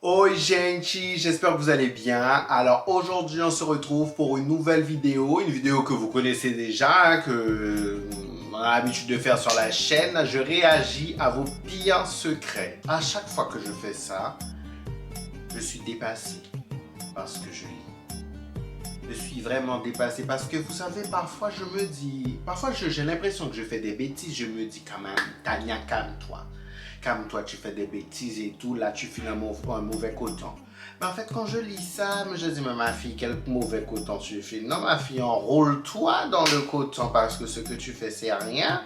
Oi gente, j'espère que vous allez bien. Alors aujourd'hui on se retrouve pour une nouvelle vidéo, que vous connaissez déjà, que on a l'habitude de faire sur la chaîne. Je réagis à vos pires secrets. À chaque fois que je fais ça, je suis dépassé parce que je lis. Je suis vraiment dépassé parce que vous savez, parfois j'ai l'impression que je fais des bêtises. Je me dis quand même, Tania, calme-toi. Calme-toi, tu fais des bêtises et tout, là tu files un mauvais coton. Mais en fait, quand je lis ça, je dis, mais ma fille, quel mauvais coton tu files? Non, ma fille, enrôle-toi dans le coton parce que ce que tu fais, c'est rien.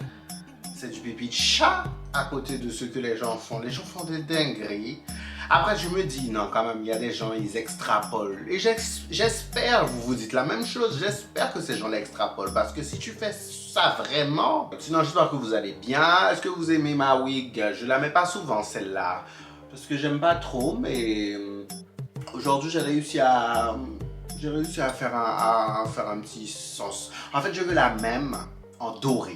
C'est du pipi de chat à côté de ce que les gens font. Les gens font des dingueries. Après, je me dis, non, quand même, il y a des gens, ils extrapolent. Et j'espère, vous vous dites la même chose, j'espère que ces gens l'extrapolent. Parce que si tu fais ça vraiment, sinon j'espère que vous allez bien. Est-ce que vous aimez ma wig? Je la mets pas souvent, celle-là. Parce que j'aime pas trop, mais aujourd'hui, j'ai réussi à faire un petit sens. En fait, je veux la même en doré.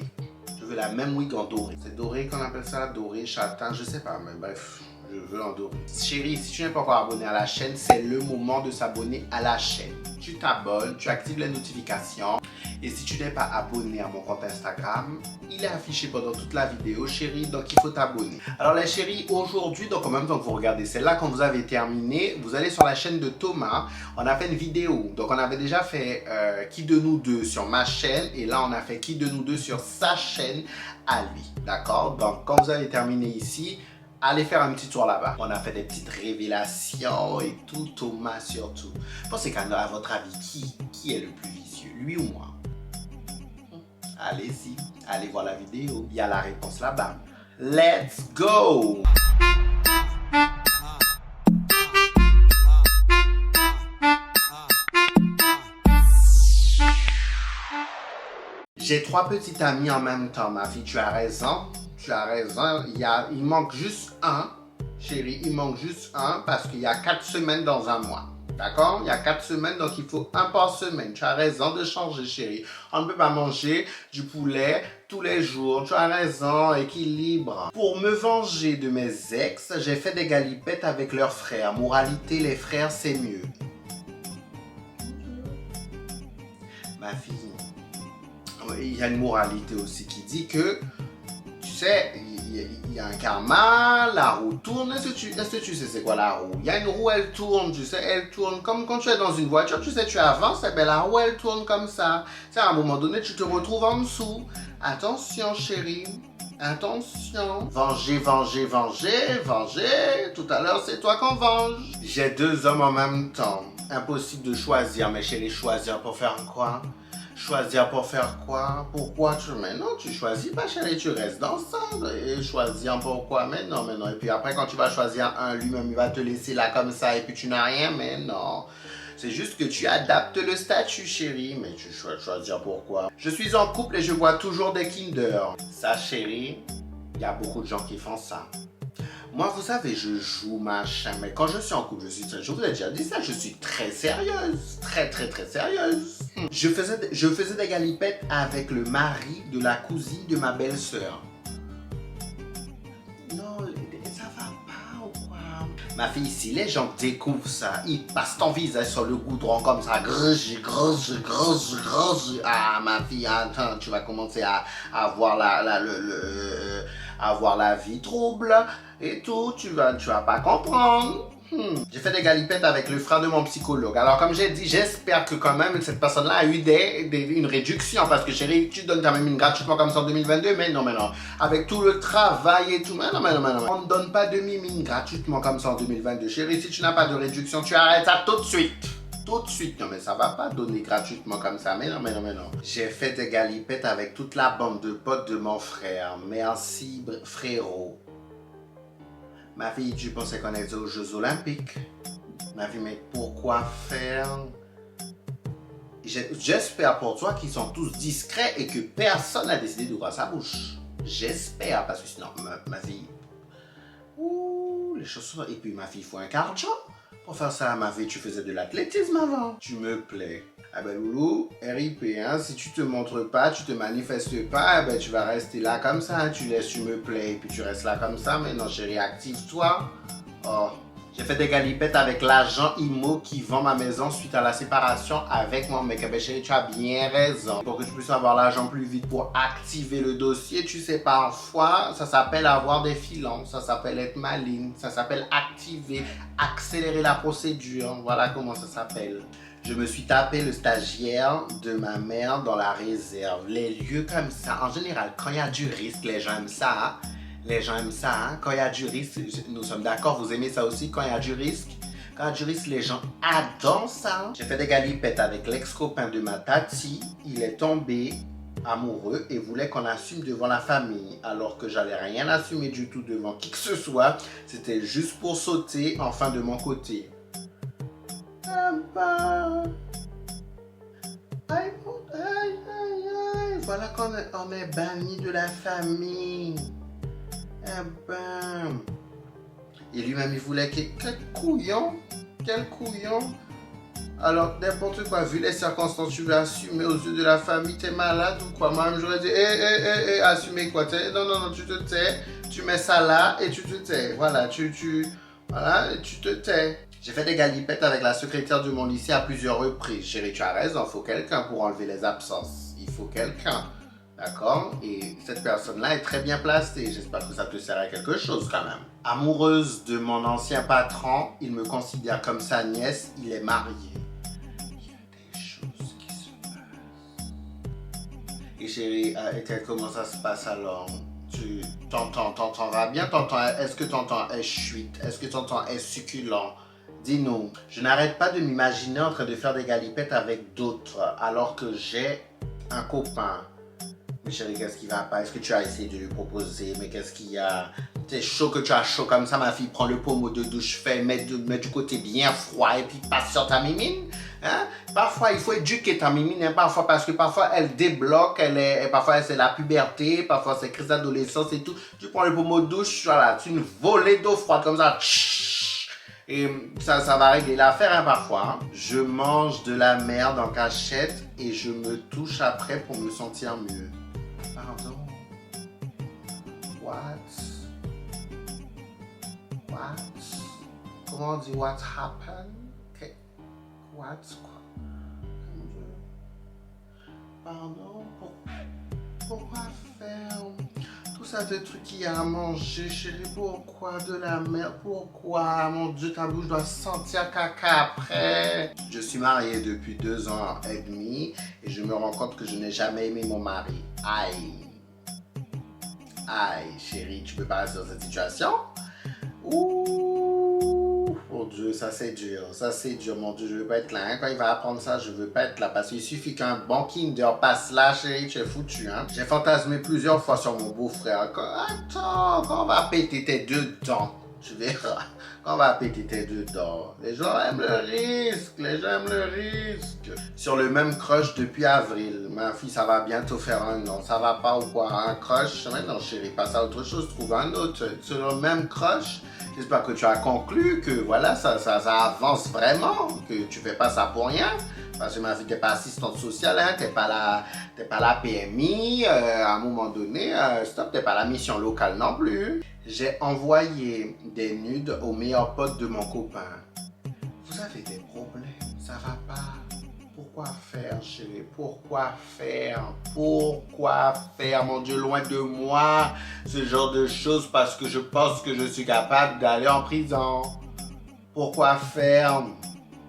Je veux la même wig en doré. C'est doré qu'on appelle ça, doré, châtain, je sais pas, mais bref, je veux en doré. Chérie, si tu n'es pas encore abonné à la chaîne, c'est le moment de s'abonner à la chaîne. Tu t'abonnes, tu actives les notifications. Et si tu n'es pas abonné à mon compte Instagram, il est affiché pendant toute la vidéo, chérie, donc il faut t'abonner. Alors les chéris, aujourd'hui, donc en même temps que vous regardez celle-là, quand vous avez terminé, vous allez sur la chaîne de Thomas. On a fait une vidéo, donc on avait déjà fait qui de nous deux sur ma chaîne, et là on a fait qui de nous deux sur sa chaîne à lui, d'accord? Donc quand vous avez terminé ici, allez faire un petit tour là-bas. On a fait des petites révélations et tout, Thomas surtout. Pensez qu'à votre avis, qui est le plus vicieux, lui ou moi? Allez-y, allez voir la vidéo, il y a la réponse là-bas. Let's go! J'ai trois petites amies en même temps, ma fille, tu as raison. Tu as raison, il manque juste un, chérie, il manque juste un parce qu'il y a 4 semaines dans un mois. D'accord? Il y a 4 semaines, donc il faut un par semaine. Tu as raison de changer, chérie. On ne peut pas manger du poulet tous les jours. Tu as raison, équilibre. Pour me venger de mes ex, j'ai fait des galipettes avec leurs frères. Moralité, les frères, c'est mieux. Ma fille, il y a une moralité aussi qui dit que, tu sais, il y a un karma, la roue tourne. Est-ce que tu sais c'est quoi la roue? Il y a une roue, elle tourne, tu sais, elle tourne comme quand tu es dans une voiture, tu sais, tu avances, et bien la roue, elle tourne comme ça. Tu sais, à un moment donné, tu te retrouves en dessous. Attention, chérie, attention. Venger, venger, venger, venger. Tout à l'heure, c'est toi qu'on venge. J'ai 2 hommes en même temps. Impossible de choisir, mais chérie, choisir pour faire quoi? Choisir pour faire quoi? Pourquoi tu... Mais non, tu choisis pas, chérie, tu restes dans ça. Et choisir pourquoi? Mais non, mais non. Et puis après, quand tu vas choisir un, lui-même, il va te laisser là comme ça et puis tu n'as rien. Mais non. C'est juste que tu adaptes le statut, chérie. Mais tu choisir pourquoi? Je suis en couple et je bois toujours des Kinder. Ça, chérie, il y a beaucoup de gens qui font ça. Moi, vous savez, je joue machin, mais quand je suis en couple, je vous ai déjà dit ça, je suis très sérieuse, très sérieuse. Je faisais des galipettes avec le mari de la cousine de ma belle-sœur. Non, ça va pas ou quoi? Ma fille, si les gens découvrent ça, ils passent ton visage sur le goudron comme ça, grrge. Ah, ma fille, attends, tu vas commencer à avoir avoir la vie trouble et tout, tu vas pas comprendre. J'ai fait des galipettes avec le frère de mon psychologue. Alors comme j'ai dit, j'espère que quand même cette personne-là a eu une réduction parce que chérie, tu donnes quand même une gratuitement comme ça en 2022, mais non. Avec tout le travail et tout, mais non. On ne donne pas de mimine gratuitement comme ça en 2022. Chérie, si tu n'as pas de réduction, tu arrêtes ça tout de suite. Tout de suite, non mais ça va pas donner gratuitement comme ça, mais non. J'ai fait des galipettes avec toute la bande de potes de mon frère. Merci frérot. Ma fille, tu pensais qu'on était aux Jeux Olympiques? Ma fille, mais pourquoi faire? J'espère pour toi qu'ils sont tous discrets et que personne n'a décidé d'ouvrir sa bouche. J'espère, parce que sinon, ma fille... Ouh, les choses sont... Et puis ma fille, il faut un cardio. Pour faire ça, ma fille, tu faisais de l'athlétisme avant. Tu me plais. Ah ben loulou, RIP, hein, si tu te montres pas, tu te manifestes pas, ben tu vas rester là comme ça, hein, tu laisses tu me plais, et puis tu restes là comme ça, mais non chérie, active-toi. Oh, J'ai fait des galipettes avec l'agent IMO qui vend ma maison suite à la séparation avec mon mec. Eh bien, chérie, tu as bien raison. Pour que tu puisses avoir l'argent plus vite pour activer le dossier, tu sais, parfois, ça s'appelle avoir des filons, ça s'appelle être maligne, ça s'appelle activer, accélérer la procédure. Voilà comment ça s'appelle. Je me suis tapé le stagiaire de ma mère dans la réserve. Les lieux comme ça, en général, quand il y a du risque, les gens aiment ça. Hein? Les gens aiment ça. Hein? Quand il y a du risque, nous sommes d'accord, vous aimez ça aussi, quand il y a du risque. Quand il y a du risque, les gens adorent ça. J'ai fait des galipettes avec l'ex-copain de ma tati. Il est tombé amoureux et voulait qu'on assume devant la famille. Alors que j'allais rien assumer du tout devant qui que ce soit. C'était juste pour sauter, enfin de mon côté. Voilà qu'on est banni de la famille. Et lui-même, il voulait quel couillon. Quel couillon. Alors, n'importe quoi, vu les circonstances, tu veux assumer aux yeux de la famille, t'es malade ou quoi? Moi-même, j'aurais dit, assumer quoi? Non, tu te tais, tu mets ça là et tu te tais. Voilà, tu te tais. J'ai fait des galipettes avec la secrétaire de mon lycée à plusieurs reprises. Chérie, tu as raison, il faut quelqu'un pour enlever les absences. Il faut quelqu'un. D'accord? Et cette personne-là est très bien placée. J'espère que ça te sert à quelque chose quand même. Amoureuse de mon ancien patron, il me considère comme sa nièce, il est marié. Il y a des choses qui se passent. Et chérie, comment ça se passe alors? Tu t'entends va bien? Est-ce que t'entends est chuite? Est-ce que t'entends est succulent? Dis-nous, je n'arrête pas de m'imaginer en train de faire des galipettes avec d'autres alors que j'ai un copain. Mais chérie, qu'est-ce qui va pas? Est-ce que tu as essayé de lui proposer? Mais qu'est-ce qu'il y a? T'es chaud que tu as chaud comme ça, ma fille. Prends le pommeau de douche, mets du côté bien froid et puis passe sur ta mimine. Hein? Parfois, il faut éduquer ta mimine, hein? Parfois, parce que parfois, elle débloque, parfois, c'est la puberté, parfois, c'est crise d'adolescence et tout. Tu prends le pommeau de douche, voilà, tu une volée d'eau froide comme ça. Et ça va régler l'affaire hein, parfois. Hein. Je mange de la merde en cachette et je me touche après pour me sentir mieux. Pardon. What? Comment on dit what happened? Okay. What? Quoi? Pardon? Pourquoi faire? Tout ça des trucs qu'il y a à manger, chérie. Pourquoi de la merde? Pourquoi? Mon Dieu, ta bouche doit sentir caca après. Je suis mariée depuis 2 ans et demi et je me rends compte que je n'ai jamais aimé mon mari. Aïe, chérie, tu peux pas rester dans cette situation? Ouh, oh Dieu, ça c'est dur, mon Dieu, je veux pas être là. Hein. Quand il va apprendre ça, je veux pas être là parce qu'il suffit qu'un bon Kinder passe là, chérie, tu es foutu. Hein. J'ai fantasmé plusieurs fois sur mon beau-frère. Attends, quand on va péter tes 2 dents, tu verras. Quand on va péter tes 2 dents, les gens aiment le risque. Sur le même crush depuis avril. Ma fille, ça va bientôt faire 1 an. Ça va pas ou quoi? Un crush? Mais non, chérie, passe à autre chose, trouve un autre. Sur le même crush. J'espère que tu as conclu que voilà, ça avance vraiment, que tu fais pas ça pour rien. Parce que ma fille, t'es pas assistante sociale, hein, t'es pas la PMI, à un moment donné, stop, t'es pas la mission locale non plus. J'ai envoyé des nudes au meilleur pote de mon copain. Vous avez des problèmes, ça va pas. Pourquoi faire, chérie? Pourquoi faire? Mon Dieu, loin de moi ce genre de choses parce que je pense que je suis capable d'aller en prison. Pourquoi faire?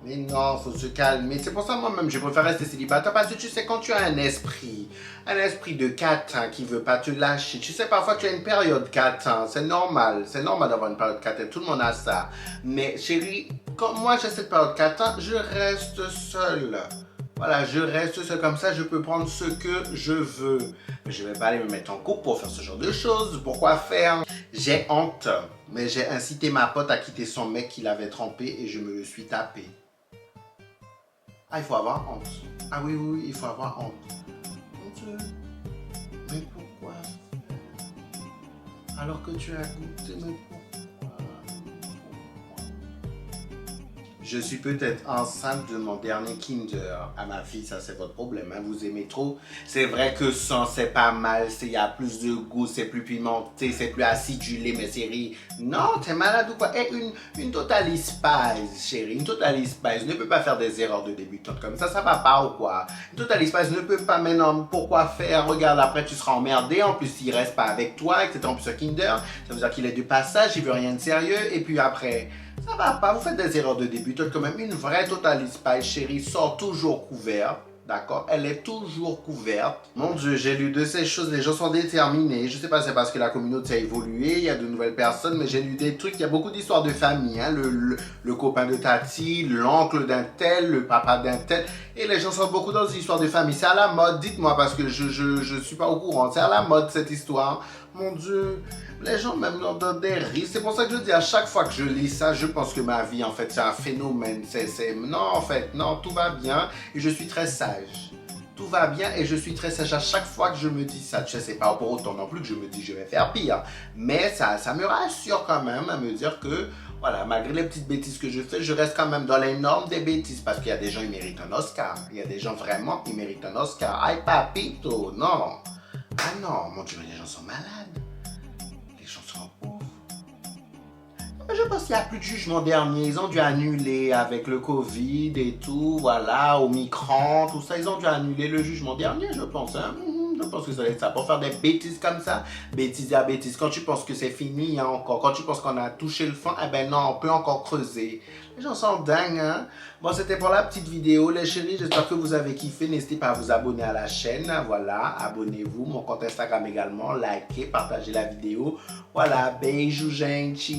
Mais non, faut se calmer. C'est pour ça moi-même, je préfère rester célibataire parce que tu sais, quand tu as un esprit de catin qui veut pas te lâcher, tu sais, parfois tu as une période catin, c'est normal d'avoir une période catin, tout le monde a ça. Mais chérie, quand moi j'ai cette période catin, je reste seule. Voilà, je reste seul comme ça, je peux prendre ce que je veux. Mais je vais pas aller me mettre en couple pour faire ce genre de choses. Pourquoi faire? J'ai honte, mais j'ai incité ma pote à quitter son mec qui l'avait trompé et je me le suis tapé. Ah, il faut avoir honte. Ah oui, il faut avoir honte. Mon Dieu, mais pourquoi faire? Alors que tu as goûté, mais pourquoi? Je suis peut-être enceinte de mon dernier Kinder. À ma fille, ça c'est votre problème, hein? Vous aimez trop. C'est vrai que sans c'est pas mal, il y a plus de goût, c'est plus pimenté, c'est plus acidulé, mais chérie, non, t'es malade ou quoi? Et une Totally Spice, chérie, une Totally Spice ne peut pas faire des erreurs de débutante comme ça va pas ou quoi? Une Totally Spice ne peut pas maintenant, pourquoi faire? Regarde, après tu seras emmerdé, en plus il reste pas avec toi, etc. En plus ce Kinder, ça veut dire qu'il est de passage, il veut rien de sérieux, et puis après... Ça va pas, vous faites des erreurs de débutante quand même. Une vraie Totally Spice, chérie, sort toujours couverte. D'accord? Elle est toujours couverte. Mon Dieu, j'ai lu de ces choses, les gens sont déterminés. Je sais pas, c'est parce que la communauté a évolué, il y a de nouvelles personnes, mais j'ai lu des trucs, il y a beaucoup d'histoires de famille. Hein? Le copain de Tati, l'oncle d'un tel, le papa d'un tel. Et les gens sont beaucoup dans des histoires de famille. C'est à la mode, dites-moi, parce que je suis pas au courant. C'est à la mode cette histoire. Mon Dieu, les gens même dans des risques. C'est pour ça que je dis à chaque fois que je lis ça, je pense que ma vie, en fait, c'est un phénomène. Non, en fait, non, tout va bien et je suis très sage. Tout va bien et je suis très sage à chaque fois que je me dis ça. Tu sais, c'est pas pour autant non plus que je me dis je vais faire pire. Mais ça me rassure quand même à me dire que, voilà, malgré les petites bêtises que je fais, je reste quand même dans les normes des bêtises. Parce qu'il y a des gens, ils méritent un Oscar. Il y a des gens vraiment qui méritent un Oscar. Ay, papito, non. Ah non, mon Dieu, les gens sont malades. Les gens sont pauvres. Je pense qu'il n'y a plus de jugement dernier. Ils ont dû annuler avec le Covid et tout, voilà, Omicron, tout ça. Ils ont dû annuler le jugement dernier, je pense. Hein? Je pense que ça va être ça. Pour faire des bêtises comme ça, bêtises à bêtises. Quand tu penses que c'est fini, il y a encore. Quand tu penses qu'on a touché le fond, eh ben non, on peut encore creuser. Les gens sont dingues, hein? Bon, c'était pour la petite vidéo, les chéris. J'espère que vous avez kiffé. N'hésitez pas à vous abonner à la chaîne. Voilà, abonnez-vous. Mon compte Instagram également. Likez, partagez la vidéo. Voilà, beijos, gente.